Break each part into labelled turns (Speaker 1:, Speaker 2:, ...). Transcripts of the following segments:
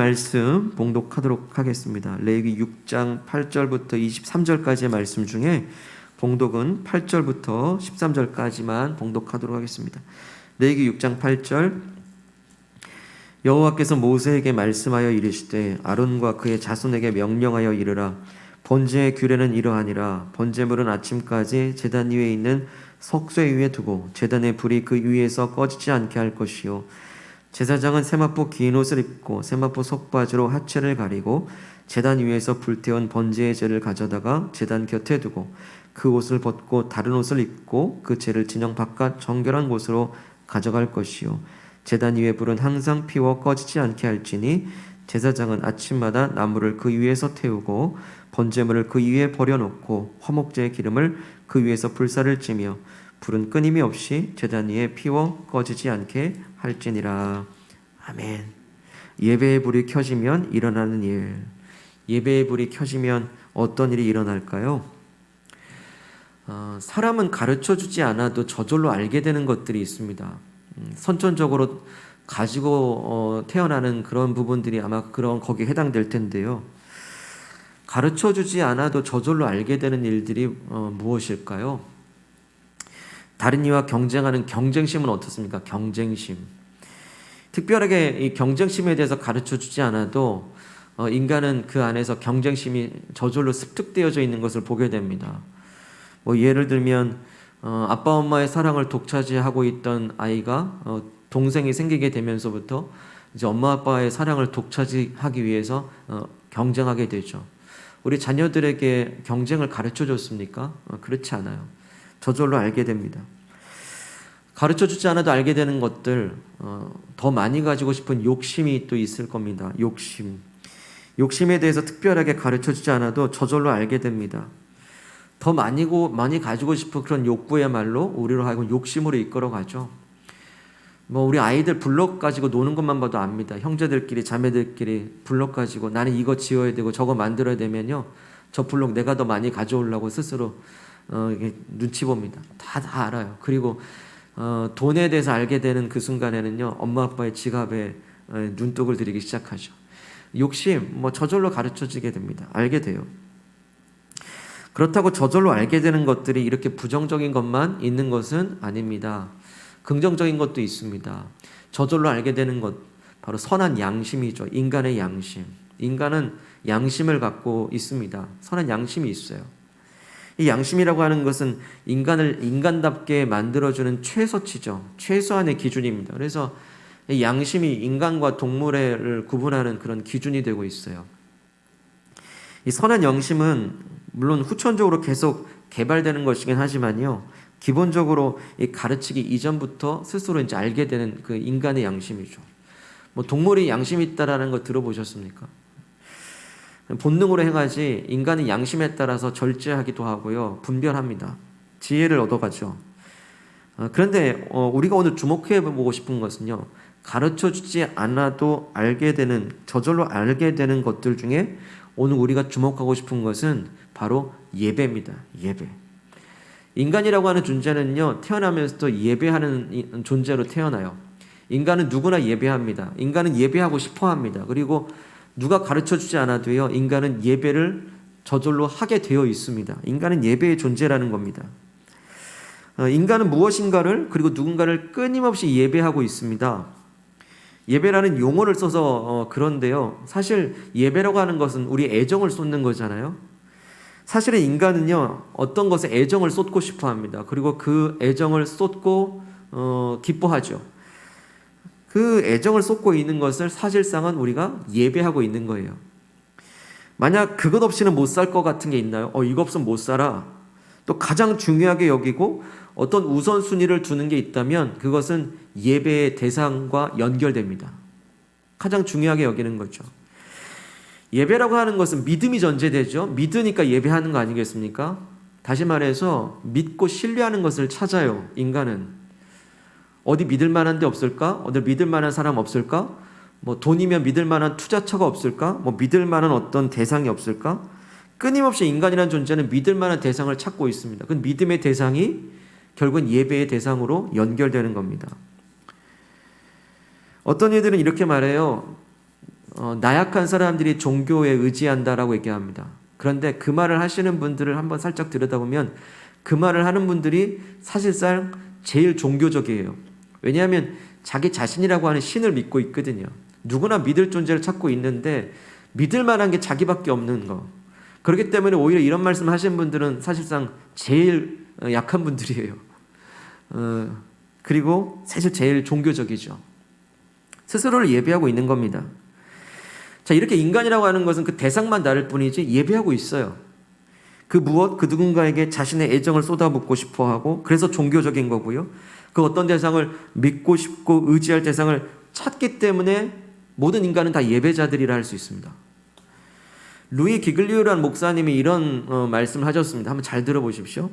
Speaker 1: 말씀 봉독하도록 하겠습니다. 레위기 6장 8절부터 23절까지의 말씀 중에 봉독은 8절부터 13절까지만 봉독하도록 하겠습니다. 레위기 6장 8절. 여호와께서 모세에게 말씀하여 이르시되 아론과 그의 자손에게 명령하여 이르라. 번제의 규례는 이러하니라. 번제물은 아침까지 제단 위에 있는 석쇠 위에 두고 제단의 불이 그 위에서 꺼지지 않게 할 것이요, 제사장은 세마포 긴 옷을 입고 세마포 속바지로 하체를 가리고 제단 위에서 불태운 번제의 재를 가져다가 제단 곁에 두고 그 옷을 벗고 다른 옷을 입고 그 재를 진영 바깥 정결한 곳으로 가져갈 것이요, 제단 위의 불은 항상 피워 꺼지지 않게 할지니 제사장은 아침마다 나무를 그 위에서 태우고 번제물을 그 위에 버려놓고 화목제의 기름을 그 위에서 불사를 찌며 불은 끊임이 없이 제단 위에 피워 꺼지지 않게 할지니라. 아멘. 예배의 불이 켜지면 일어나는 일. 예배의 불이 켜지면 어떤 일이 일어날까요? 사람은 가르쳐주지 않아도 저절로 알게 되는 것들이 있습니다. 선천적으로 가지고 태어나는 그런 부분들이 아마 거기에 해당될 텐데요. 가르쳐주지 않아도 저절로 알게 되는 일들이 무엇일까요? 다른 이와 경쟁하는 경쟁심은 어떻습니까? 경쟁심. 특별하게 이 경쟁심에 대해서 가르쳐주지 않아도 인간은 그 안에서 경쟁심이 저절로 습득되어져 있는 것을 보게 됩니다. 예를 들면 아빠 엄마의 사랑을 독차지하고 있던 아이가 동생이 생기게 되면서부터 이제 엄마 아빠의 사랑을 독차지하기 위해서 경쟁하게 되죠. 우리 자녀들에게 경쟁을 가르쳐 줬습니까? 그렇지 않아요. 저절로 알게 됩니다. 가르쳐 주지 않아도 알게 되는 것들, 더 많이 가지고 싶은 욕심이 또 있을 겁니다. 욕심에 대해서 특별하게 가르쳐 주지 않아도 저절로 알게 됩니다. 더 많이 가지고 싶은 그런 욕구야말로 우리로 하여금 욕심으로 이끌어가죠. 우리 아이들 블록 가지고 노는 것만 봐도 압니다. 형제들끼리 자매들끼리 블록 가지고 나는 이거 지어야 되고 저거 만들어야 되면요, 저 블록 내가 더 많이 가져오려고 스스로 눈치 봅니다. 다 알아요. 그리고 돈에 대해서 알게 되는 그 순간에는요, 엄마 아빠의 지갑에 눈독을 들이기 시작하죠. 욕심 저절로 가르쳐지게 됩니다. 알게 돼요. 그렇다고 저절로 알게 되는 것들이 이렇게 부정적인 것만 있는 것은 아닙니다. 긍정적인 것도 있습니다. 저절로 알게 되는 것, 바로 선한 양심이죠. 인간의 양심. 인간은 양심을 갖고 있습니다. 선한 양심이 있어요. 이 양심이라고 하는 것은 인간을 인간답게 만들어주는 최소치죠. 최소한의 기준입니다. 그래서 이 양심이 인간과 동물을 구분하는 그런 기준이 되고 있어요. 이 선한 양심은 물론 후천적으로 계속 개발되는 것이긴 하지만요, 기본적으로 이 가르치기 이전부터 스스로 이제 알게 되는 그 인간의 양심이죠. 동물이 양심이 있다라는 거 들어보셨습니까? 본능으로 행하지 인간은 양심에 따라서 절제하기도 하고요, 분별합니다. 지혜를 얻어가죠. 그런데 우리가 오늘 주목해 보고 싶은 것은요, 가르쳐주지 않아도 알게 되는, 저절로 알게 되는 것들 중에 오늘 우리가 주목하고 싶은 것은 바로 예배입니다. 예배. 인간이라고 하는 존재는요, 태어나면서도 예배하는 존재로 태어나요. 인간은 누구나 예배합니다. 인간은 예배하고 싶어 합니다. 그리고 누가 가르쳐주지 않아도요, 인간은 예배를 저절로 하게 되어 있습니다. 인간은 예배의 존재라는 겁니다. 인간은 무엇인가를, 그리고 누군가를 끊임없이 예배하고 있습니다. 예배라는 용어를 써서 그런데요, 사실 예배라고 하는 것은 우리 애정을 쏟는 거잖아요. 사실은 인간은요, 어떤 것에 애정을 쏟고 싶어 합니다. 그리고 그 애정을 쏟고 기뻐하죠. 그 애정을 쏟고 있는 것을 사실상은 우리가 예배하고 있는 거예요. 만약 그것 없이는 못 살 것 같은 게 있나요? 이거 없으면 못 살아. 또 가장 중요하게 여기고 어떤 우선순위를 두는 게 있다면 그것은 예배의 대상과 연결됩니다. 가장 중요하게 여기는 거죠. 예배라고 하는 것은 믿음이 전제되죠. 믿으니까 예배하는 거 아니겠습니까? 다시 말해서 믿고 신뢰하는 것을 찾아요. 인간은. 어디 믿을 만한 데 없을까? 어디 믿을 만한 사람 없을까? 돈이면 믿을 만한 투자처가 없을까? 믿을 만한 어떤 대상이 없을까? 끊임없이 인간이라는 존재는 믿을 만한 대상을 찾고 있습니다. 그 믿음의 대상이 결국은 예배의 대상으로 연결되는 겁니다. 어떤 이들은 이렇게 말해요. 나약한 사람들이 종교에 의지한다라고 얘기합니다. 그런데 그 말을 하시는 분들을 한번 살짝 들여다보면 그 말을 하는 분들이 사실상 제일 종교적이에요. 왜냐하면 자기 자신이라고 하는 신을 믿고 있거든요. 누구나 믿을 존재를 찾고 있는데 믿을 만한 게 자기밖에 없는 거. 그렇기 때문에 오히려 이런 말씀 하시는 분들은 사실상 제일 약한 분들이에요. 그리고 사실 제일 종교적이죠. 스스로를 예배하고 있는 겁니다. 자, 이렇게 인간이라고 하는 것은 그 대상만 다를 뿐이지 예배하고 있어요. 그 누군가에게 자신의 애정을 쏟아붓고 싶어 하고, 그래서 종교적인 거고요. 그 어떤 대상을 믿고 싶고 의지할 대상을 찾기 때문에 모든 인간은 다 예배자들이라 할 수 있습니다. 루이 기글리오라는 목사님이 이런 말씀을 하셨습니다. 한번 잘 들어보십시오.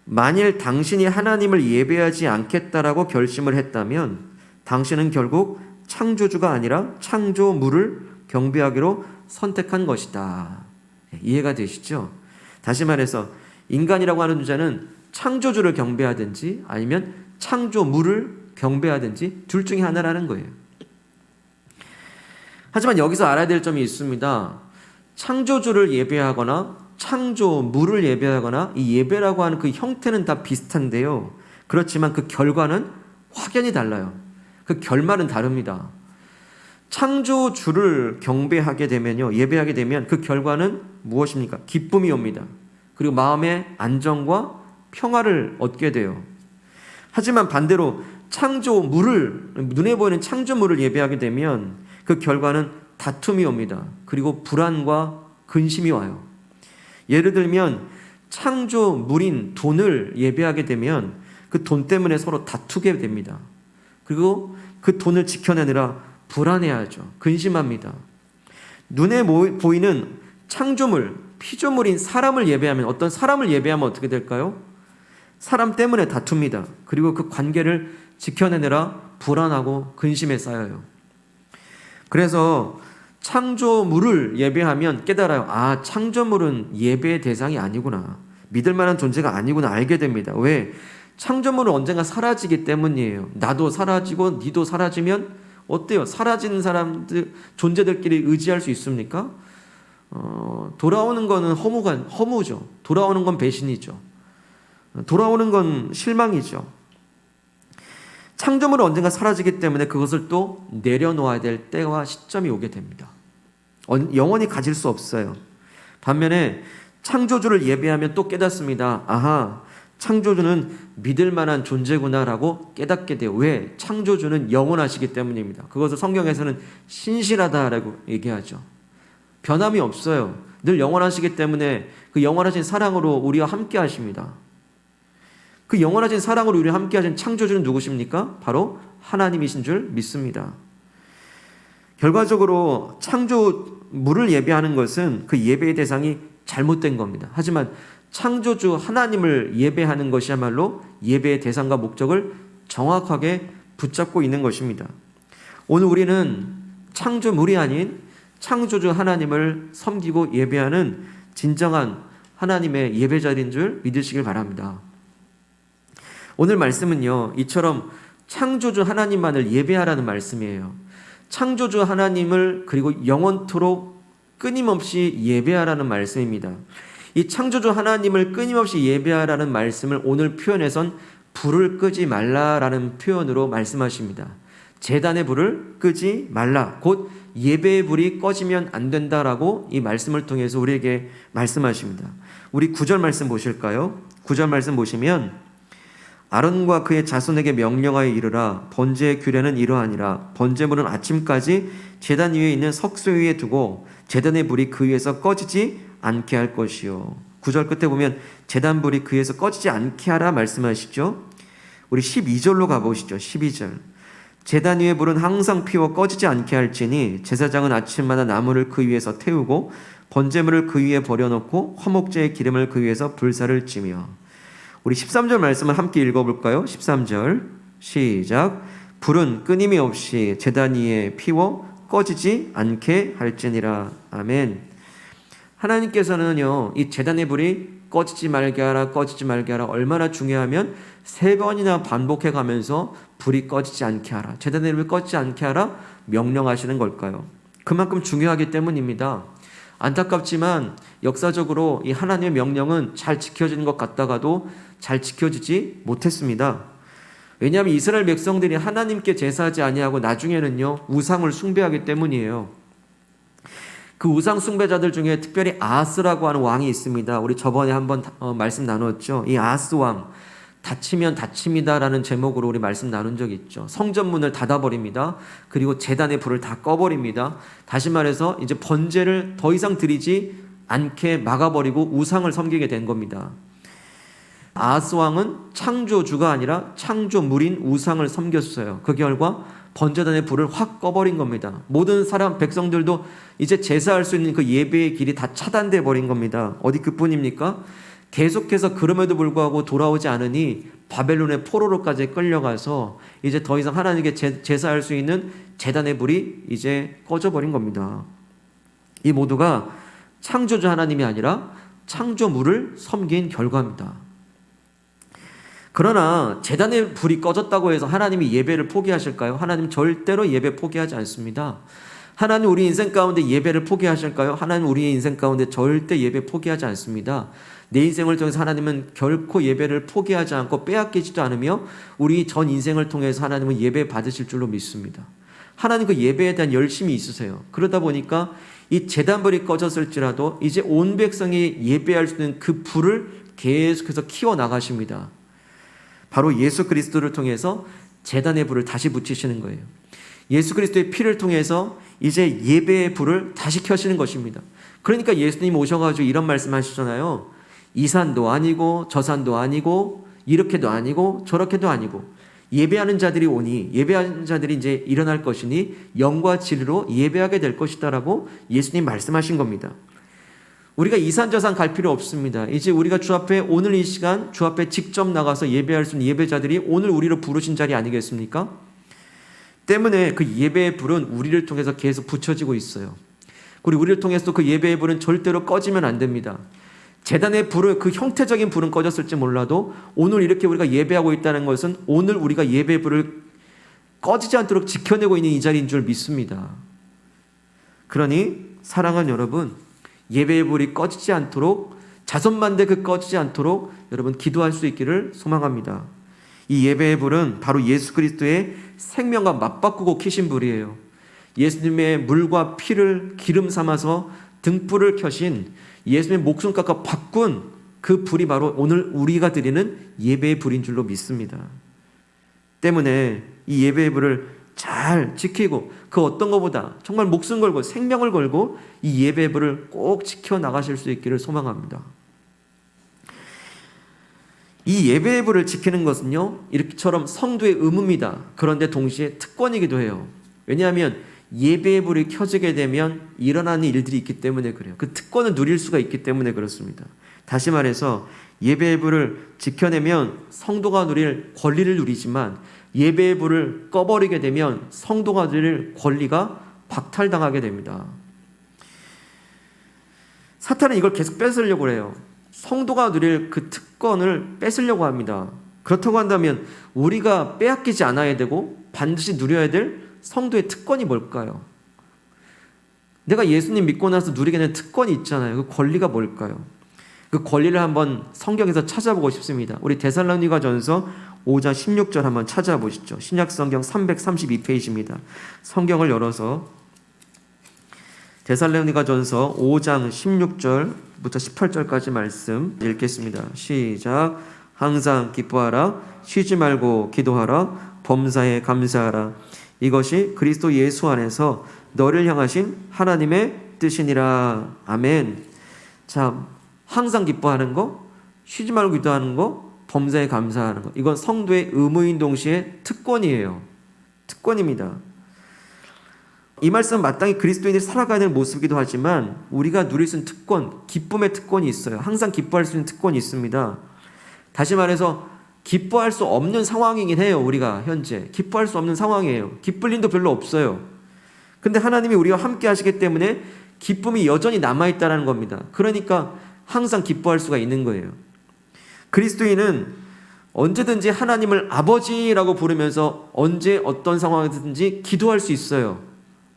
Speaker 1: 만일 당신이 하나님을 예배하지 않겠다라고 결심을 했다면 당신은 결국 창조주가 아니라 창조물을 경배하기로 선택한 것이다. 이해가 되시죠? 다시 말해서 인간이라고 하는 존재는 창조주를 경배하든지 아니면 창조물을 경배하든지 둘 중에 하나라는 거예요. 하지만 여기서 알아야 될 점이 있습니다. 창조주를 예배하거나 창조물을 예배하거나 이 예배라고 하는 그 형태는 다 비슷한데요. 그렇지만 그 결과는 확연히 달라요. 그 결말은 다릅니다. 창조주를 경배하게 되면요, 예배하게 되면 그 결과는 무엇입니까? 기쁨이 옵니다. 그리고 마음의 안정과 평화를 얻게 돼요. 하지만 반대로 창조물을, 눈에 보이는 창조물을 예배하게 되면 그 결과는 다툼이 옵니다. 그리고 불안과 근심이 와요. 예를 들면 창조물인 돈을 예배하게 되면 그 돈 때문에 서로 다투게 됩니다. 그리고 그 돈을 지켜내느라 불안해하죠. 근심합니다. 눈에 보이는 창조물, 피조물인 사람을 예배하면, 어떤 사람을 예배하면 어떻게 될까요? 사람 때문에 다툽니다. 그리고 그 관계를 지켜내느라 불안하고 근심에 쌓여요. 그래서 창조물을 예배하면 깨달아요. 아, 창조물은 예배의 대상이 아니구나. 믿을 만한 존재가 아니구나 알게 됩니다. 왜? 창조물은 언젠가 사라지기 때문이에요. 나도 사라지고 니도 사라지면 어때요? 사라지는 사람들, 존재들끼리 의지할 수 있습니까? 돌아오는 거는 허무죠. 돌아오는 건 배신이죠. 돌아오는 건 실망이죠. 창조물은 언젠가 사라지기 때문에 그것을 또 내려놓아야 될 때와 시점이 오게 됩니다. 영원히 가질 수 없어요. 반면에 창조주를 예배하면 또 깨닫습니다. 아하, 창조주는 믿을 만한 존재구나라고 깨닫게 돼요. 왜? 창조주는 영원하시기 때문입니다. 그것을 성경에서는 신실하다라고 얘기하죠. 변함이 없어요. 늘 영원하시기 때문에 그 영원하신 사랑으로 우리와 함께 하십니다. 그 영원하신 사랑으로 우리와 함께 하신 창조주는 누구십니까? 바로 하나님이신 줄 믿습니다. 결과적으로 창조물을 예배하는 것은 그 예배의 대상이 잘못된 겁니다. 하지만 창조주 하나님을 예배하는 것이야말로 예배의 대상과 목적을 정확하게 붙잡고 있는 것입니다. 오늘 우리는 창조물이 아닌 창조주 하나님을 섬기고 예배하는 진정한 하나님의 예배자인 줄 믿으시길 바랍니다. 오늘 말씀은요, 이처럼 창조주 하나님만을 예배하라는 말씀이에요. 창조주 하나님을 그리고 영원토록 끊임없이 예배하라는 말씀입니다. 이 창조주 하나님을 끊임없이 예배하라는 말씀을 오늘 표현해선 불을 끄지 말라라는 표현으로 말씀하십니다. 제단의 불을 끄지 말라. 곧 예배의 불이 꺼지면 안 된다라고 이 말씀을 통해서 우리에게 말씀하십니다. 우리 9절 말씀 보실까요? 9절 말씀 보시면 아론과 그의 자손에게 명령하여 이르라. 번제의 규례는 이러하니라. 번제물은 아침까지 제단 위에 있는 석쇠 위에 두고 제단의 불이 그 위에서 꺼지지 않게 할 것이요. 9절 끝에 보면 제단 불이 그 위에서 꺼지지 않게 하라 말씀하시죠. 우리 12절로 가보시죠. 12절. 제단 위의 불은 항상 피워 꺼지지 않게 할지니 제사장은 아침마다 나무를 그 위에서 태우고 번제물을 그 위에 버려놓고 화목제의 기름을 그 위에서 불사를 찌며. 우리 13절 말씀을 함께 읽어볼까요? 13절 시작. 불은 끊임이 없이 제단 위에 피워 꺼지지 않게 할지니라. 아멘. 하나님께서는요, 이 제단의 불이 꺼지지 말게 하라, 꺼지지 말게 하라 얼마나 중요하면 3번이나 반복해 가면서 불이 꺼지지 않게 하라, 제단의 불이 꺼지지 않게 하라 명령하시는 걸까요? 그만큼 중요하기 때문입니다. 안타깝지만 역사적으로 이 하나님의 명령은 잘 지켜지는 것 같다가도 잘 지켜지지 못했습니다. 왜냐하면 이스라엘 백성들이 하나님께 제사하지 아니하고 나중에는요 우상을 숭배하기 때문이에요. 그 우상 숭배자들 중에 특별히 아하스라고 하는 왕이 있습니다. 우리 저번에 한번 말씀 나눴죠. 이 아하스 왕, 다치면 다칩니다라는 제목으로 우리 말씀 나눈 적이 있죠. 성전문을 닫아버립니다. 그리고 제단의 불을 다 꺼버립니다. 다시 말해서 이제 번제를 더 이상 드리지 않게 막아버리고 우상을 섬기게 된 겁니다. 아하스 왕은 창조주가 아니라 창조물인 우상을 섬겼어요. 그 결과 번제단의 불을 확 꺼버린 겁니다. 모든 사람 백성들도 이제 제사할 수 있는 그 예배의 길이 다 차단돼 버린 겁니다. 어디 그뿐입니까? 계속해서 그럼에도 불구하고 돌아오지 않으니 바벨론의 포로로까지 끌려가서 이제 더 이상 하나님께 제사할 수 있는 제단의 불이 이제 꺼져버린 겁니다. 이 모두가 창조주 하나님이 아니라 창조물을 섬긴 결과입니다. 그러나 제단의 불이 꺼졌다고 해서 하나님이 예배를 포기하실까요? 하나님 절대로 예배 포기하지 않습니다. 하나님 우리 인생 가운데 예배를 포기하실까요? 하나님 우리의 인생 가운데 절대 예배 포기하지 않습니다. 내 인생을 통해서 하나님은 결코 예배를 포기하지 않고 빼앗기지도 않으며 우리 전 인생을 통해서 하나님은 예배 받으실 줄로 믿습니다. 하나님 그 예배에 대한 열심이 있으세요. 그러다 보니까 이 제단불이 꺼졌을지라도 이제 온 백성이 예배할 수 있는 그 불을 계속해서 키워나가십니다. 바로 예수 그리스도를 통해서 제단의 불을 다시 붙이시는 거예요. 예수 그리스도의 피를 통해서 이제 예배의 불을 다시 켜시는 것입니다. 그러니까 예수님 오셔가지고 이런 말씀 하시잖아요. 이 산도 아니고 저 산도 아니고 이렇게도 아니고 저렇게도 아니고 예배하는 자들이 오니 예배하는 자들이 이제 일어날 것이니 영과 진리로 예배하게 될 것이다라고 예수님 말씀하신 겁니다. 우리가 이 산 저 산 갈 필요 없습니다. 이제 우리가 주 앞에 오늘 이 시간 주 앞에 직접 나가서 예배할 수 있는 예배자들이 오늘 우리로 부르신 자리 아니겠습니까? 때문에 그 예배의 불은 우리를 통해서 계속 붙여지고 있어요. 그리고 우리를 통해서 그 예배의 불은 절대로 꺼지면 안 됩니다. 제단의 불은 그 형태적인 불은 꺼졌을지 몰라도 오늘 이렇게 우리가 예배하고 있다는 것은 오늘 우리가 예배의 불을 꺼지지 않도록 지켜내고 있는 이 자리인 줄 믿습니다. 그러니 사랑하는 여러분, 예배의 불이 꺼지지 않도록 자손만대 그 꺼지지 않도록 여러분 기도할 수 있기를 소망합니다. 이 예배의 불은 바로 예수 그리스도의 생명과 맞바꾸고 켜신 불이에요. 예수님의 물과 피를 기름 삼아서 등불을 켜신 예수님의 목숨 깎아 바꾼 그 불이 바로 오늘 우리가 드리는 예배의 불인 줄로 믿습니다. 때문에 이 예배의 불을 잘 지키고 그 어떤 것보다 정말 목숨 걸고 생명을 걸고 이 예배의 불을 꼭 지켜나가실 수 있기를 소망합니다. 이 예배의 불을 지키는 것은요, 이렇게처럼 성도의 의무입니다. 그런데 동시에 특권이기도 해요. 왜냐하면 예배의 불이 켜지게 되면 일어나는 일들이 있기 때문에 그래요. 그 특권을 누릴 수가 있기 때문에 그렇습니다. 다시 말해서 예배의 불을 지켜내면 성도가 누릴 권리를 누리지만 예배의 불을 꺼버리게 되면 성도가 누릴 권리가 박탈당하게 됩니다. 사탄은 이걸 계속 뺏으려고 해요. 성도가 누릴 그 특권을 뺏으려고 합니다. 그렇다고 한다면 우리가 빼앗기지 않아야 되고 반드시 누려야 될 성도의 특권이 뭘까요? 내가 예수님 믿고 나서 누리게 된 특권이 있잖아요. 그 권리가 뭘까요? 그 권리를 한번 성경에서 찾아보고 싶습니다. 우리 데살로니가전서 5장 16절 한번 찾아보시죠. 신약성경 332페이지입니다. 성경을 열어서 데살로니가전서 5장 16절부터 18절까지 말씀 읽겠습니다. 시작. 항상 기뻐하라. 쉬지 말고 기도하라. 범사에 감사하라. 이것이 그리스도 예수 안에서 너를 향하신 하나님의 뜻이니라. 아멘. 자, 항상 기뻐하는 거, 쉬지 말고 기도하는 거, 범사에 감사하는 거. 이건 성도의 의무인 동시에 특권이에요. 특권입니다. 이 말씀은 마땅히 그리스도인이 살아가는 모습이기도 하지만 우리가 누릴 수 있는 특권, 기쁨의 특권이 있어요. 항상 기뻐할 수 있는 특권이 있습니다. 다시 말해서 기뻐할 수 없는 상황이긴 해요. 우리가 현재 기뻐할 수 없는 상황이에요. 기쁠 일도 별로 없어요. 근데 하나님이 우리와 함께 하시기 때문에 기쁨이 여전히 남아있다는 겁니다. 그러니까 항상 기뻐할 수가 있는 거예요. 그리스도인은 언제든지 하나님을 아버지라고 부르면서 언제 어떤 상황이든지 기도할 수 있어요.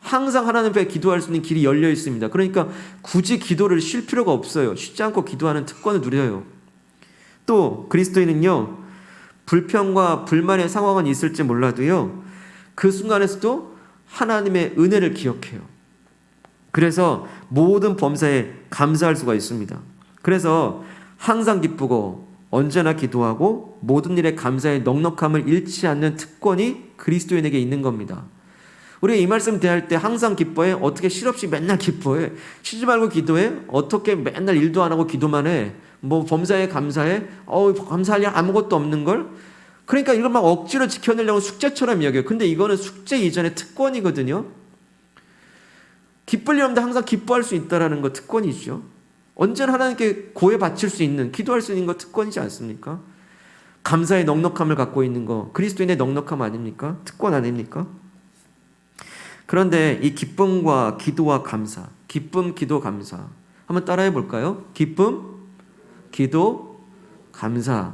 Speaker 1: 항상 하나님 앞에 기도할 수 있는 길이 열려 있습니다. 그러니까 굳이 기도를 쉴 필요가 없어요. 쉬지 않고 기도하는 특권을 누려요. 또 그리스도인은요, 불평과 불만의 상황은 있을지 몰라도요, 그 순간에서도 하나님의 은혜를 기억해요. 그래서 모든 범사에 감사할 수가 있습니다. 그래서 항상 기쁘고 언제나 기도하고 모든 일에 감사의 넉넉함을 잃지 않는 특권이 그리스도인에게 있는 겁니다. 우리 이 말씀 대할 때 항상 기뻐해? 어떻게 실없이 맨날 기뻐해? 쉬지 말고 기도해? 어떻게 맨날 일도 안 하고 기도만 해? 뭐 범사에 감사해? 감사할 일 아무것도 없는 걸? 그러니까 이걸 막 억지로 지켜내려고 숙제처럼 여겨요. 근데 이거는 숙제 이전의 특권이거든요. 기쁠 일 없는데 항상 기뻐할 수 있다는 거 특권이죠. 언제나 하나님께 고해 바칠 수 있는, 기도할 수 있는 거 특권이지 않습니까? 감사의 넉넉함을 갖고 있는 거, 그리스도인의 넉넉함 아닙니까? 특권 아닙니까? 그런데 이 기쁨과 기도와 감사, 기쁨, 기도, 감사 한번 따라해 볼까요? 기쁨, 기도, 감사.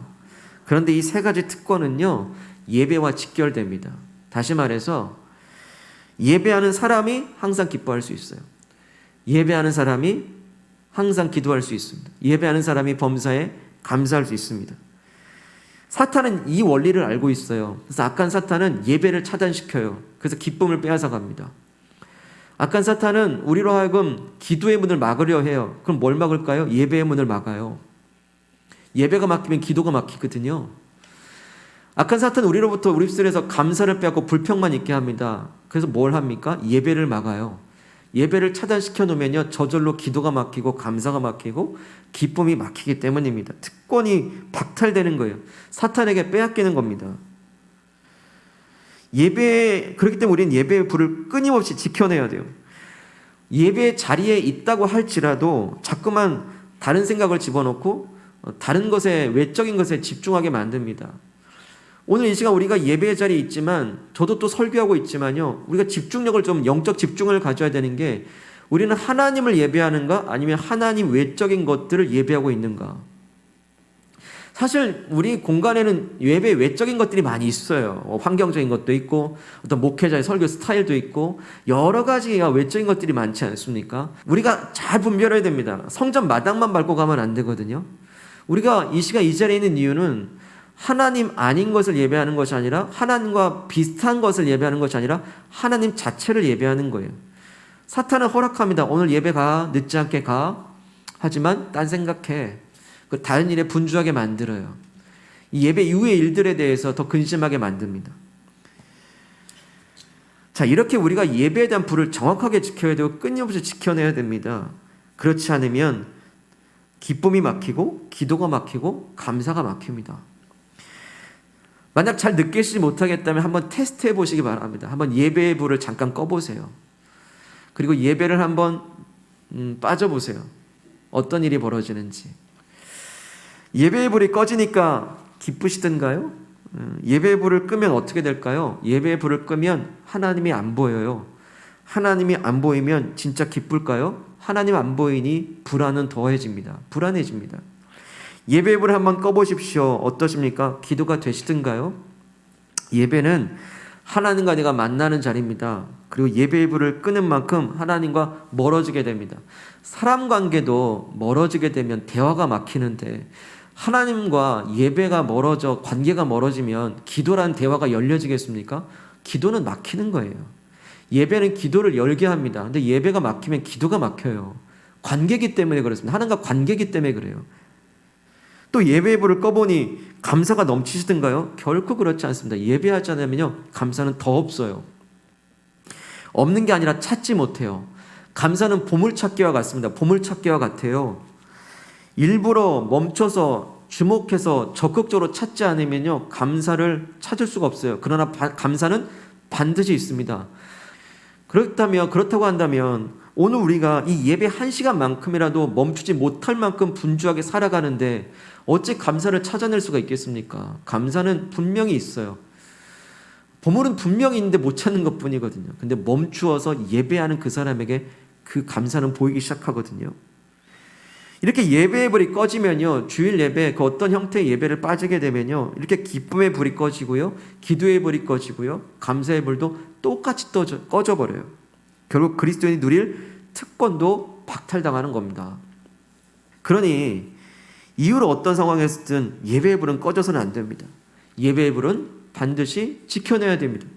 Speaker 1: 그런데 이 세 가지 특권은요, 예배와 직결됩니다. 다시 말해서 예배하는 사람이 항상 기뻐할 수 있어요. 예배하는 사람이 항상 기도할 수 있습니다. 예배하는 사람이 범사에 감사할 수 있습니다. 사탄은 이 원리를 알고 있어요. 그래서 악한 사탄은 예배를 차단시켜요. 그래서 기쁨을 빼앗아 갑니다. 악한 사탄은 우리로 하여금 기도의 문을 막으려 해요. 그럼 뭘 막을까요? 예배의 문을 막아요. 예배가 막히면 기도가 막히거든요. 악한 사탄은 우리로부터 우리 입술에서 감사를 빼앗고 불평만 있게 합니다. 그래서 뭘 합니까? 예배를 막아요. 예배를 차단시켜 놓으면요, 저절로 기도가 막히고 감사가 막히고 기쁨이 막히기 때문입니다. 특권이 박탈되는 거예요. 사탄에게 빼앗기는 겁니다. 그렇기 때문에 우리는 예배의 불을 끊임없이 지켜내야 돼요. 예배 자리에 있다고 할지라도 자꾸만 다른 생각을 집어넣고 다른 것에, 외적인 것에 집중하게 만듭니다. 오늘 이 시간 우리가 예배의 자리에 있지만, 저도 또 설교하고 있지만요, 우리가 집중력을 좀, 영적 집중을 가져야 되는 게, 우리는 하나님을 예배하는가 아니면 하나님 외적인 것들을 예배하고 있는가. 사실 우리 공간에는 예배 외적인 것들이 많이 있어요. 환경적인 것도 있고 어떤 목회자의 설교 스타일도 있고 여러 가지가 외적인 것들이 많지 않습니까? 우리가 잘 분별해야 됩니다. 성전 마당만 밟고 가면 안 되거든요. 우리가 이 시간 이 자리에 있는 이유는 하나님 아닌 것을 예배하는 것이 아니라, 하나님과 비슷한 것을 예배하는 것이 아니라 하나님 자체를 예배하는 거예요. 사탄은 허락합니다. 오늘 예배 가, 늦지 않게 가. 하지만 딴 생각해. 그 다른 일에 분주하게 만들어요. 이 예배 이후의 일들에 대해서 더 근심하게 만듭니다. 자, 이렇게 우리가 예배에 대한 불을 정확하게 지켜야 되고 끊임없이 지켜내야 됩니다. 그렇지 않으면 기쁨이 막히고 기도가 막히고 감사가 막힙니다. 만약 잘 느끼지 못하겠다면 한번 테스트해 보시기 바랍니다. 한번 예배의 불을 잠깐 꺼보세요. 그리고 예배를 한번 빠져보세요. 어떤 일이 벌어지는지. 예배의 불이 꺼지니까 기쁘시던가요? 예배의 불을 끄면 어떻게 될까요? 예배의 불을 끄면 하나님이 안 보여요. 하나님이 안 보이면 진짜 기쁠까요? 하나님 안 보이니 불안은 더해집니다. 불안해집니다. 예배의 불을 한번 꺼보십시오. 어떠십니까? 기도가 되시던가요? 예배는 하나님과 내가 만나는 자리입니다. 그리고 예배의 불을 끄는 만큼 하나님과 멀어지게 됩니다. 사람 관계도 멀어지게 되면 대화가 막히는데, 하나님과 예배가 멀어져, 관계가 멀어지면 기도라는 대화가 열려지겠습니까? 기도는 막히는 거예요. 예배는 기도를 열게 합니다. 근데 예배가 막히면 기도가 막혀요. 관계이기 때문에 그렇습니다. 하나님과 관계이기 때문에 그래요. 또 예배의 불을 꺼보니 감사가 넘치시던가요? 결코 그렇지 않습니다. 예배하지 않으면요, 감사는 더 없어요. 없는 게 아니라 찾지 못해요. 감사는 보물찾기와 같습니다. 보물찾기와 같아요. 일부러 멈춰서 주목해서 적극적으로 찾지 않으면요, 감사를 찾을 수가 없어요. 그러나 감사는 반드시 있습니다. 그렇다고 한다면 오늘 우리가 이 예배 1시간만큼이라도 멈추지 못할 만큼 분주하게 살아가는데 어찌 감사를 찾아낼 수가 있겠습니까? 감사는 분명히 있어요. 보물은 분명히 있는데 못 찾는 것뿐이거든요. 근데 멈추어서 예배하는 그 사람에게 그 감사는 보이기 시작하거든요. 이렇게 예배의 불이 꺼지면요, 주일 예배, 그 어떤 형태의 예배를 빠지게 되면요, 이렇게 기쁨의 불이 꺼지고요, 기도의 불이 꺼지고요, 감사의 불도 똑같이 꺼져버려요. 결국 그리스도인이 누릴 특권도 박탈당하는 겁니다. 그러니 이후로 어떤 상황에서든 예배의 불은 꺼져서는 안 됩니다. 예배의 불은 반드시 지켜내야 됩니다.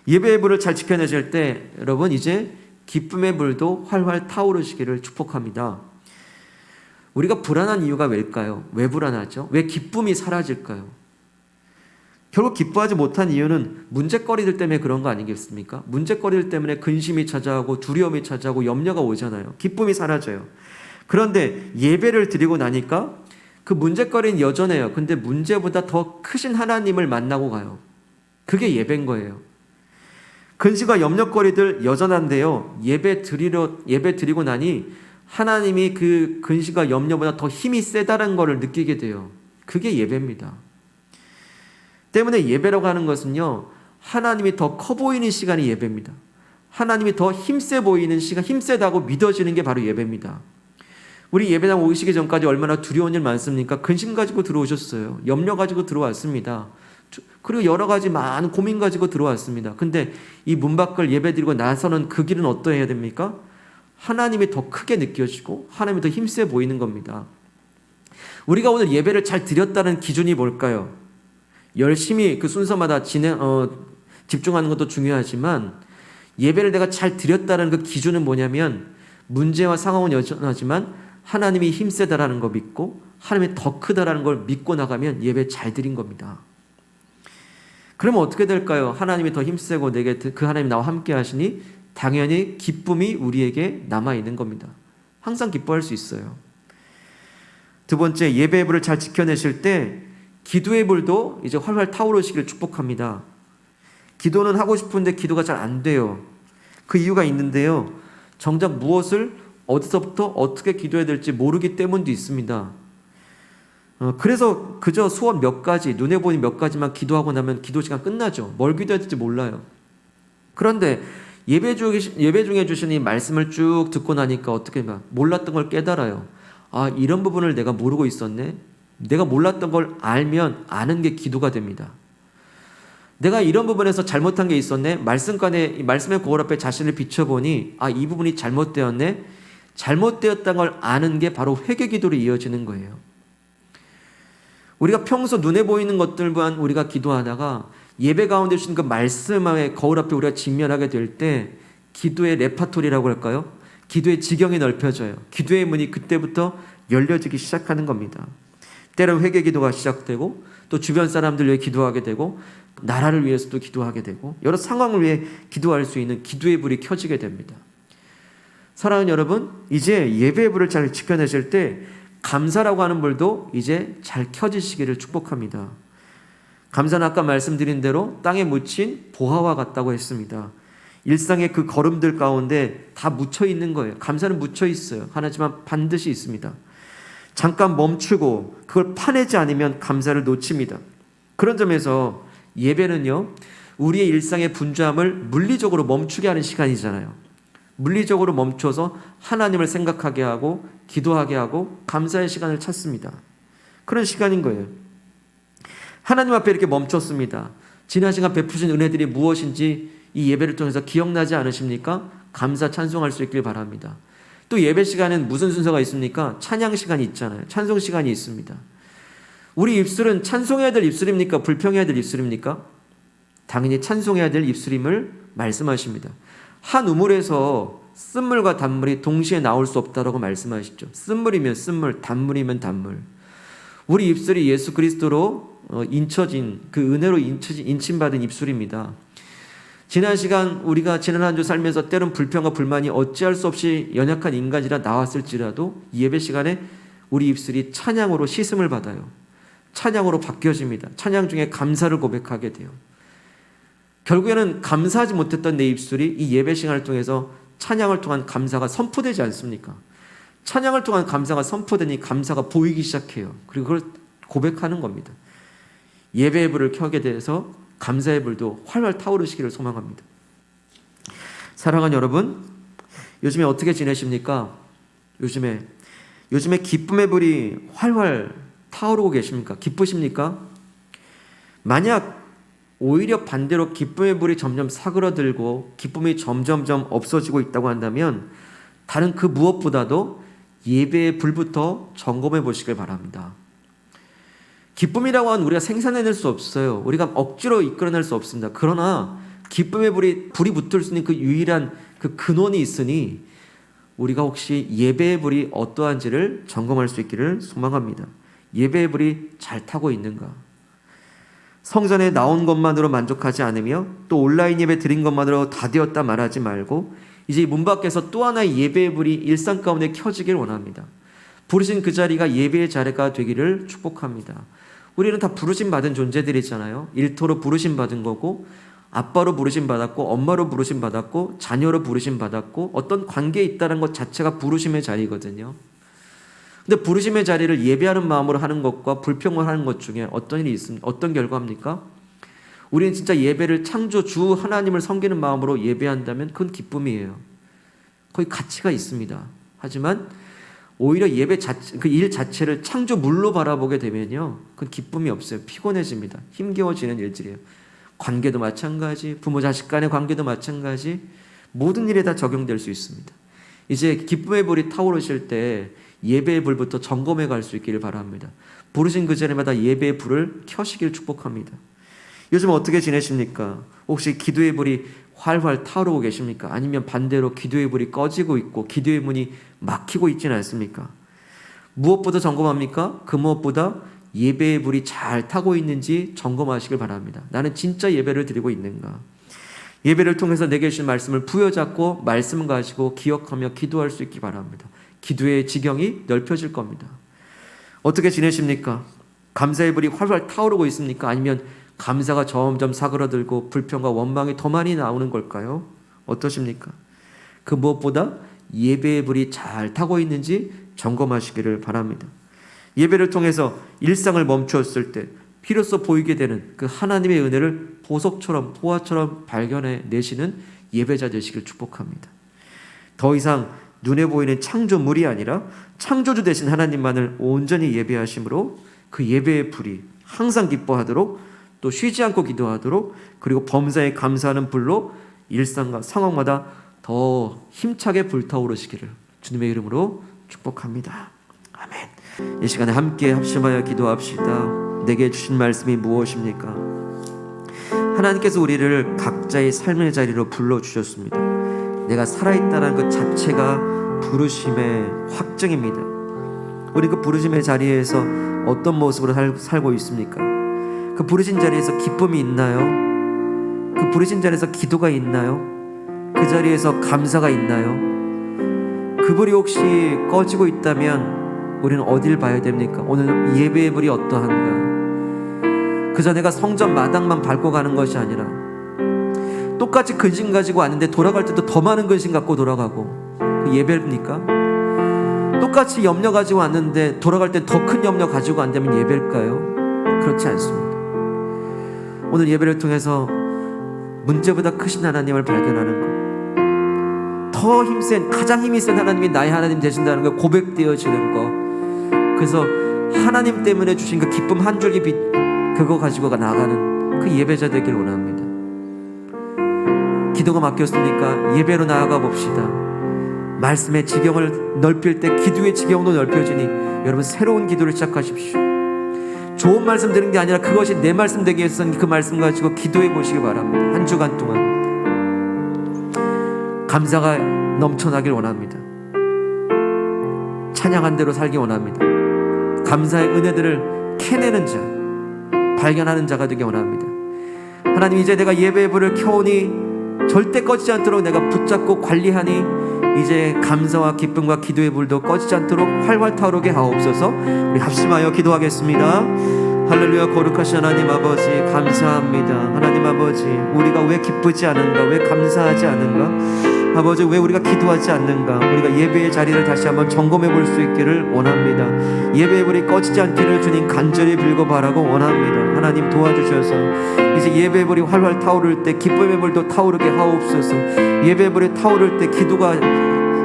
Speaker 1: 예배의 불을 잘 지켜내실 때 여러분 이제 기쁨의 불도 활활 타오르시기를 축복합니다. 우리가 불안한 이유가 왜일까요? 왜 불안하죠? 왜 기쁨이 사라질까요? 결국 기뻐하지 못한 이유는 문제거리들 때문에 그런 거 아니겠습니까? 문제거리들 때문에 근심이 찾아오고 두려움이 찾아오고 염려가 오잖아요. 기쁨이 사라져요. 그런데 예배를 드리고 나니까 그 문제거리는 여전해요. 근데 문제보다 더 크신 하나님을 만나고 가요. 그게 예배인 거예요. 근심과 염려거리들 여전한데요. 예배 드리고 나니 하나님이 그 근심과 염려보다 더 힘이 세다는 것을 느끼게 돼요. 그게 예배입니다. 때문에 예배라고 하는 것은요, 하나님이 더 커 보이는 시간이 예배입니다. 하나님이 더 힘세 보이는 시간, 힘세다고 믿어지는 게 바로 예배입니다. 우리 예배당 오시기 전까지 얼마나 두려운 일 많습니까? 근심 가지고 들어오셨어요. 염려 가지고 들어왔습니다. 그리고 여러 가지 많은 고민 가지고 들어왔습니다. 근데 이 문 밖을 예배 드리고 나서는 그 길은 어떠해야 됩니까? 하나님이 더 크게 느껴지고 하나님이 더 힘세 보이는 겁니다. 우리가 오늘 예배를 잘 드렸다는 기준이 뭘까요? 열심히 그 순서마다 집중하는 것도 중요하지만 예배를 내가 잘 드렸다는 그 기준은 뭐냐면 문제와 상황은 여전하지만 하나님이 힘세다라는 거 믿고 하나님이 더 크다라는 걸 믿고 나가면 예배 잘 드린 겁니다. 그러면 어떻게 될까요? 하나님이 더 힘세고 내게 그 하나님이 나와 함께 하시니 당연히 기쁨이 우리에게 남아있는 겁니다. 항상 기뻐할 수 있어요. 두 번째, 예배의 불을 잘 지켜내실 때 기도의 불도 이제 활활 타오르시기를 축복합니다. 기도는 하고 싶은데 기도가 잘 안 돼요. 그 이유가 있는데요. 정작 무엇을 어디서부터 어떻게 기도해야 될지 모르기 때문도 있습니다. 그래서 그저 소원 몇 가지, 눈에 보니 몇 가지만 기도하고 나면 기도 시간 끝나죠. 뭘 기도해야 될지 몰라요. 그런데 예배 중에 주신 이 말씀을 쭉 듣고 나니까 어떻게 몰랐던 걸 깨달아요. 아, 이런 부분을 내가 모르고 있었네. 내가 몰랐던 걸 알면 아는 게 기도가 됩니다. 내가 이런 부분에서 잘못한 게 있었네. 말씀의 거울 앞에 자신을 비춰보니 아, 이 부분이 잘못되었네. 잘못되었다는 걸 아는 게 바로 회개 기도로 이어지는 거예요. 우리가 평소 눈에 보이는 것들만 우리가 기도하다가 예배 가운데 주신 그 말씀의 거울 앞에 우리가 직면하게 될 때 기도의 레파토리라고 할까요? 기도의 지경이 넓혀져요. 기도의 문이 그때부터 열려지기 시작하는 겁니다. 때론 회개 기도가 시작되고 또 주변 사람들 위해 기도하게 되고 나라를 위해서도 기도하게 되고 여러 상황을 위해 기도할 수 있는 기도의 불이 켜지게 됩니다. 사랑하는 여러분, 이제 예배의 불을 잘 지켜내실 때 감사라고 하는 불도 이제 잘 켜지시기를 축복합니다. 감사는 아까 말씀드린 대로 땅에 묻힌 보화와 같다고 했습니다. 일상의 그 걸음들 가운데 다 묻혀 있는 거예요. 감사는 묻혀 있어요. 하나지만 반드시 있습니다. 잠깐 멈추고 그걸 파내지 않으면 감사를 놓칩니다. 그런 점에서 예배는요, 우리의 일상의 분주함을 물리적으로 멈추게 하는 시간이잖아요. 물리적으로 멈춰서 하나님을 생각하게 하고 기도하게 하고 감사의 시간을 찾습니다. 그런 시간인 거예요. 하나님 앞에 이렇게 멈췄습니다. 지난 시간 베푸신 은혜들이 무엇인지 이 예배를 통해서 기억나지 않으십니까? 감사 찬송할 수 있길 바랍니다. 또 예배 시간엔 무슨 순서가 있습니까? 찬양 시간이 있잖아요. 찬송 시간이 있습니다. 우리 입술은 찬송해야 될 입술입니까? 불평해야 될 입술입니까? 당연히 찬송해야 될 입술임을 말씀하십니다. 한 우물에서 쓴물과 단물이 동시에 나올 수 없다라고 말씀하시죠. 쓴물이면 쓴물, 단물이면 단물. 우리 입술이 예수 그리스도로 인쳐진 그 은혜로 인침받은 입술입니다. 지난 시간 우리가 지난 한 주 살면서 때론 불평과 불만이 어찌할 수 없이 연약한 인간이라 나왔을지라도 예배 시간에 우리 입술이 찬양으로 씻음을 받아요. 찬양으로 바뀌어집니다. 찬양 중에 감사를 고백하게 돼요. 결국에는 감사하지 못했던 내 입술이 이 예배 시간을 통해서 찬양을 통한 감사가 선포되지 않습니까? 찬양을 통한 감사가 선포되니 감사가 보이기 시작해요. 그리고 그걸 고백하는 겁니다. 예배의 불을 켜게 돼서 감사의 불도 활활 타오르시기를 소망합니다. 사랑하는 여러분, 요즘에 어떻게 지내십니까? 요즘에 기쁨의 불이 활활 타오르고 계십니까? 기쁘십니까? 만약 오히려 반대로 기쁨의 불이 점점 사그러들고 기쁨이 점점점 없어지고 있다고 한다면 다른 그 무엇보다도 예배의 불부터 점검해 보시길 바랍니다. 기쁨이라고 하는 우리가 생산해낼 수 없어요. 우리가 억지로 이끌어낼 수 없습니다. 그러나 기쁨의 불이 붙을 수 있는 그 유일한 그 근원이 있으니 우리가 혹시 예배의 불이 어떠한지를 점검할 수 있기를 소망합니다. 예배의 불이 잘 타고 있는가? 성전에 나온 것만으로 만족하지 않으며 또 온라인 예배 드린 것만으로 다 되었다 말하지 말고 이제 문 밖에서 또 하나의 예배의 불이 일상 가운데 켜지길 원합니다. 부르신 그 자리가 예배의 자리가 되기를 축복합니다. 우리는 다 부르심 받은 존재들이잖아요. 일터로 부르심 받은 거고 아빠로 부르심 받았고 엄마로 부르심 받았고 자녀로 부르심 받았고 어떤 관계에 있다는 것 자체가 부르심의 자리거든요. 근데 부르심의 자리를 예배하는 마음으로 하는 것과 불평을 하는 것 중에 어떤 일이 있습니까? 어떤 결과입니까? 우리는 진짜 예배를 창조주 하나님을 섬기는 마음으로 예배한다면 그건 기쁨이에요. 거의 가치가 있습니다. 하지만 오히려 예배 자체, 그 일 자체를 창조물로 바라보게 되면요, 그건 기쁨이 없어요. 피곤해집니다. 힘겨워지는 일들이에요. 관계도 마찬가지, 부모 자식 간의 관계도 마찬가지, 모든 일에 다 적용될 수 있습니다. 이제 기쁨의 불이 타오르실 때 예배의 불부터 점검해 갈 수 있기를 바랍니다. 부르신 그 자리마다 예배의 불을 켜시길 축복합니다. 요즘 어떻게 지내십니까? 혹시 기도의 불이 활활 타오르고 계십니까? 아니면 반대로 기도의 불이 꺼지고 있고 기도의 문이 막히고 있지는 않습니까? 무엇보다 점검합니까? 그 무엇보다 예배의 불이 잘 타고 있는지 점검하시길 바랍니다. 나는 진짜 예배를 드리고 있는가? 예배를 통해서 내게 주신 말씀을 부여잡고 말씀 가지고 기억하며 기도할 수 있기 바랍니다. 기도의 지경이 넓혀질 겁니다. 어떻게 지내십니까? 감사의 불이 활활 타오르고 있습니까? 아니면 감사가 점점 사그러들고 불평과 원망이 더 많이 나오는 걸까요? 어떠십니까? 그 무엇보다 예배의 불이 잘 타고 있는지 점검하시기를 바랍니다. 예배를 통해서 일상을 멈추었을 때 비로소 보이게 되는 그 하나님의 은혜를 보석처럼 보화처럼 발견해 내시는 예배자 되시길 축복합니다. 더 이상 눈에 보이는 창조물이 아니라 창조주 되신 하나님만을 온전히 예배하심으로 그 예배의 불이 항상 기뻐하도록 또 쉬지 않고 기도하도록 그리고 범사에 감사하는 불로 일상과 상황마다 더 힘차게 불타오르시기를 주님의 이름으로 축복합니다. 아멘. 이 시간에 함께 합심하여 기도합시다. 내게 주신 말씀이 무엇입니까? 하나님께서 우리를 각자의 삶의 자리로 불러주셨습니다. 내가 살아있다는 것 자체가 부르심의 확증입니다. 우리 그 부르심의 자리에서 어떤 모습으로 살고 있습니까? 그 부르신 자리에서 기쁨이 있나요? 그 부르신 자리에서 기도가 있나요? 그 자리에서 감사가 있나요? 그 불이 혹시 꺼지고 있다면 우리는 어딜 봐야 됩니까? 오늘 예배의 불이 어떠한가? 그저 내가 성전 마당만 밟고 가는 것이 아니라 똑같이 근심 가지고 왔는데 돌아갈 때도 더 많은 근심 갖고 돌아가고 그 예배입니까? 똑같이 염려 가지고 왔는데 돌아갈 때 더 큰 염려 가지고 간다면 예배일까요? 그렇지 않습니다. 오늘 예배를 통해서 문제보다 크신 하나님을 발견하는 것, 더 힘센, 가장 힘이 센 하나님이 나의 하나님 되신다는 걸 고백되어지는 것, 그래서 하나님 때문에 주신 그 기쁨 한 줄기 빛 그거 가지고 나가는 그 예배자 되길 원합니다. 기도가 막혔으니까 예배로 나아가 봅시다. 말씀의 지경을 넓힐 때 기도의 지경도 넓혀지니 여러분 새로운 기도를 시작하십시오. 좋은 말씀 드리는 게 아니라 그것이 내 말씀 되기 위해서는 그 말씀 가지고 기도해 보시기 바랍니다. 한 주간 동안 감사가 넘쳐나길 원합니다. 찬양한 대로 살기 원합니다. 감사의 은혜들을 캐내는 자, 발견하는 자가 되기 원합니다. 하나님, 이제 내가 예배의 불을 켜오니 절대 꺼지지 않도록 내가 붙잡고 관리하니 이제 감사와 기쁨과 기도의 불도 꺼지지 않도록 활활 타오르게 하옵소서. 우리 합심하여 기도하겠습니다. 할렐루야. 거룩하신 하나님 아버지 감사합니다. 하나님 아버지, 우리가 왜 기쁘지 않은가, 왜 감사하지 않은가, 아버지 왜 우리가 기도하지 않는가, 우리가 예배의 자리를 다시 한번 점검해 볼 수 있기를 원합니다. 예배의 불이 꺼지지 않기를 주님 간절히 빌고 바라고 원합니다. 하나님 도와주셔서 이제 예배의 불이 활활 타오를 때 기쁨의 불도 타오르게 하옵소서. 예배의 불이 타오를 때 기도가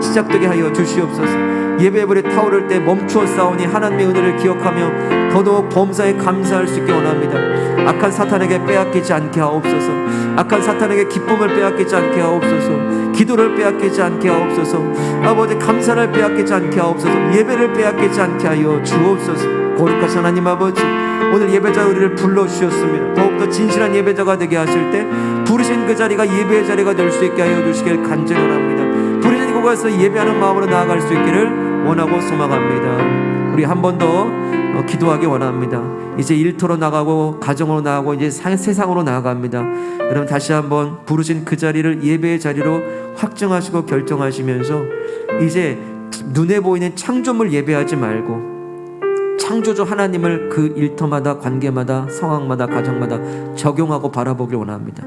Speaker 1: 시작되게 하여 주시옵소서. 예배의 불이 타오를 때 멈추어 싸우니 하나님의 은혜를 기억하며 더더욱 범사에 감사할 수 있게 원합니다. 악한 사탄에게 빼앗기지 않게 하옵소서. 악한 사탄에게 기쁨을 빼앗기지 않게 하옵소서. 기도를 빼앗기지 않게 하옵소서. 아버지, 감사를 빼앗기지 않게 하옵소서. 예배를 빼앗기지 않게 하여 주옵소서. 거룩하신 하나님 아버지, 오늘 예배자 우리를 불러주셨습니다. 더욱더 진실한 예배자가 되게 하실 때 부르신 그 자리가 예배의 자리가 될 수 있게 하여 주시길 간절히 원합니다. 부르신 곳에서 예배하는 마음으로 나아갈 수 있기를 원하고 소망합니다. 우리 한 번 더 기도하기 원합니다. 이제 일터로 나가고 가정으로 나가고 이제 세상으로 나아갑니다. 여러분, 다시 한번 부르신 그 자리를 예배의 자리로 확정하시고 결정하시면서 이제 눈에 보이는 창조물 예배하지 말고 창조주 하나님을 그 일터마다, 관계마다, 상황마다, 가정마다 적용하고 바라보길 원합니다.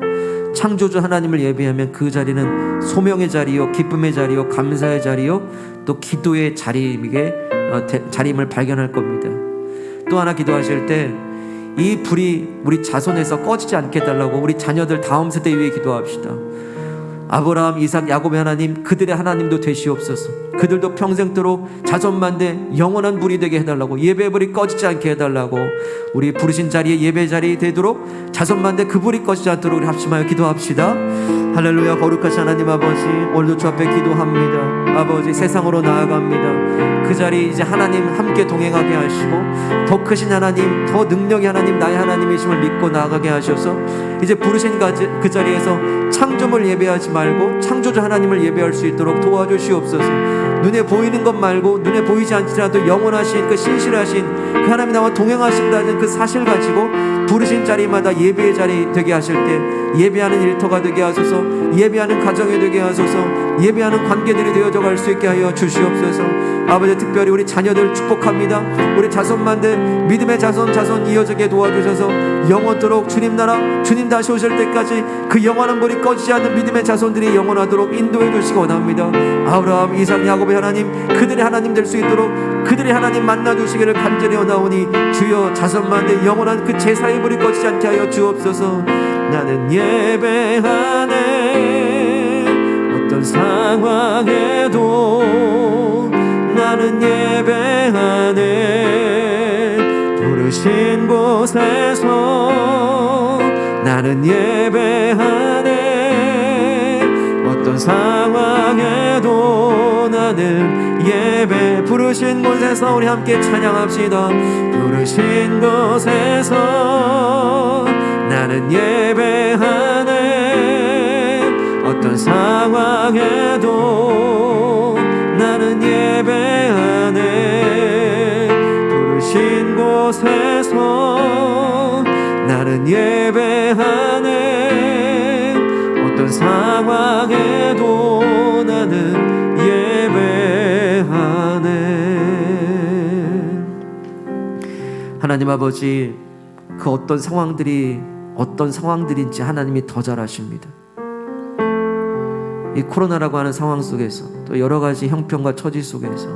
Speaker 1: 창조주 하나님을 예배하면 그 자리는 소명의 자리요, 기쁨의 자리요, 감사의 자리요, 또 기도의 자리임을 발견할 겁니다. 또 하나 기도하실 때 이 불이 우리 자손에서 꺼지지 않게 해달라고 우리 자녀들 다음 세대 위해 기도합시다. 아브라함, 이삭, 야곱의 하나님, 그들의 하나님도 되시옵소서. 그들도 평생토록 자손만대 영원한 불이 되게 해달라고, 예배 불이 꺼지지 않게 해달라고, 우리 부르신 자리에 예배 자리 되도록 자손만대 그 불이 꺼지지 않도록 우리 합심하여 기도합시다. 할렐루야. 거룩하신 하나님 아버지, 오늘도 주 앞에 기도합니다. 아버지, 세상으로 나아갑니다. 그 자리 이제 하나님 함께 동행하게 하시고 더 크신 하나님, 더 능력의 하나님, 나의 하나님이심을 믿고 나아가게 하셔서 이제 부르신 그 자리에서 창조물 예배하지 말고 창조주 하나님을 예배할 수 있도록 도와주시옵소서. 눈에 보이는 것 말고 눈에 보이지 않더라도 영원하신 그 신실하신 그 하나님 나와 동행하신다는 그 사실 가지고 부르신 자리마다 예배의 자리 되게 하실 때 예배하는 일터가 되게 하소서. 예배하는 가정이 되게 하소서. 예배하는 관계들이 되어져 갈 수 있게 하여 주시옵소서. 아버지, 특별히 우리 자녀들 축복합니다. 우리 자손만대 믿음의 자손 이어지게 도와주셔서 영원토록 주님 나라, 주님 다시 오실 때까지 그 영원한 불이 꺼지지 않는 믿음의 자손들이 영원하도록 인도해 주시기 원합니다. 아브라함, 이삭, 야곱의 하나님, 그들의 하나님 될 수 있도록 그들의 하나님 만나 주시기를 간절히 원하오니 주여, 자손만대 영원한 그 제사의 불이 꺼지지 않게 하여 주옵소서. 나는 예배하네, 어떤 상황에도 나는 예배하네, 부르신 곳에서 나는 예배하네, 어떤 상황에도 나는 예배. 부르신 곳에서 우리 함께 찬양합시다. 부르신 곳에서 나는 예배하네, 어떤 상황에도 나는 예배하네, 부르신 곳에서 나는 예배하네, 어떤 상황에도 나는 예배하네. 하나님 아버지, 그 어떤 상황들인지 하나님이 더 잘 아십니다. 이 코로나라고 하는 상황 속에서 또 여러 가지 형편과 처지 속에서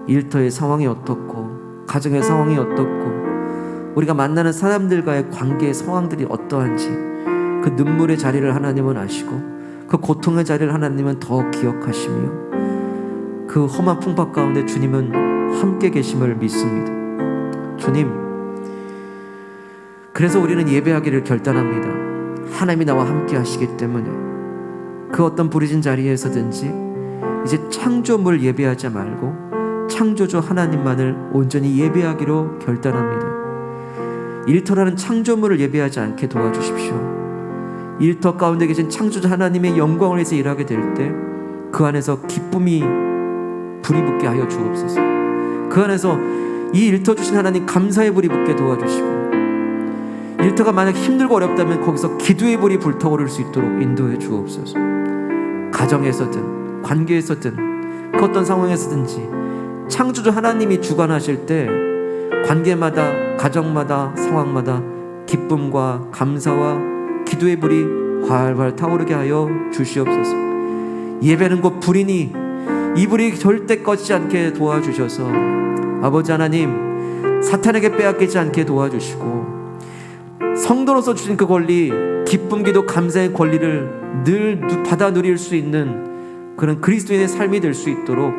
Speaker 1: 일터의 상황이 어떻고 가정의 상황이 어떻고 우리가 만나는 사람들과의 관계의 상황들이 어떠한지 그 눈물의 자리를 하나님은 아시고 그 고통의 자리를 하나님은 더 기억하시며 그 험한 풍파 가운데 주님은 함께 계심을 믿습니다. 주님, 그래서 우리는 예배하기를 결단합니다. 하나님이 나와 함께 하시기 때문에 그 어떤 부르신 자리에서든지 이제 창조물 예배하지 말고 창조주 하나님만을 온전히 예배하기로 결단합니다. 일터라는 창조물을 예배하지 않게 도와주십시오. 일터 가운데 계신 창조주 하나님의 영광을 위해서 일하게 될 때 그 안에서 기쁨이 불이 붙게 하여 주옵소서. 그 안에서 이 일터 주신 하나님 감사의 불이 붙게 도와주시고, 일터가 만약 힘들고 어렵다면 거기서 기도의 불이 불타오를 수 있도록 인도해 주옵소서. 가정에서든 관계에서든 그 어떤 상황에서든지 창조주 하나님이 주관하실 때 관계마다, 가정마다, 상황마다 기쁨과 감사와 기도의 불이 활활 타오르게 하여 주시옵소서. 예배는 곧 불이니 이 불이 절대 꺼지지 않게 도와주셔서 아버지 하나님, 사탄에게 빼앗기지 않게 도와주시고 성도로서 주신 그 권리, 기쁨, 기도, 감사의 권리를 늘 받아 누릴 수 있는 그런 그리스도인의 삶이 될 수 있도록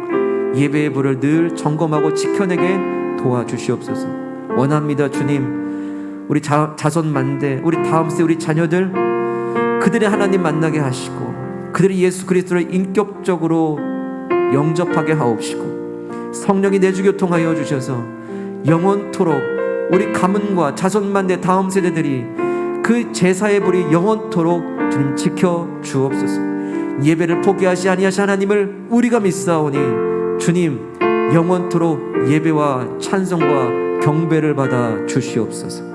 Speaker 1: 예배의 불을 늘 점검하고 지켜내게 도와주시옵소서. 원합니다. 주님, 우리 자손 만대, 우리 다음 세대 우리 자녀들, 그들의 하나님 만나게 하시고 그들이 예수 그리스도를 인격적으로 영접하게 하옵시고, 성령이 내주교통하여 주셔서 영원토록 우리 가문과 자손 만대 다음 세대들이 그 제사의 불이 영원토록 주님 지켜 주옵소서. 예배를 포기하시 아니하시 하나님을 우리가 믿사오니 주님 영원토록 예배와 찬송과 경배를 받아 주시옵소서.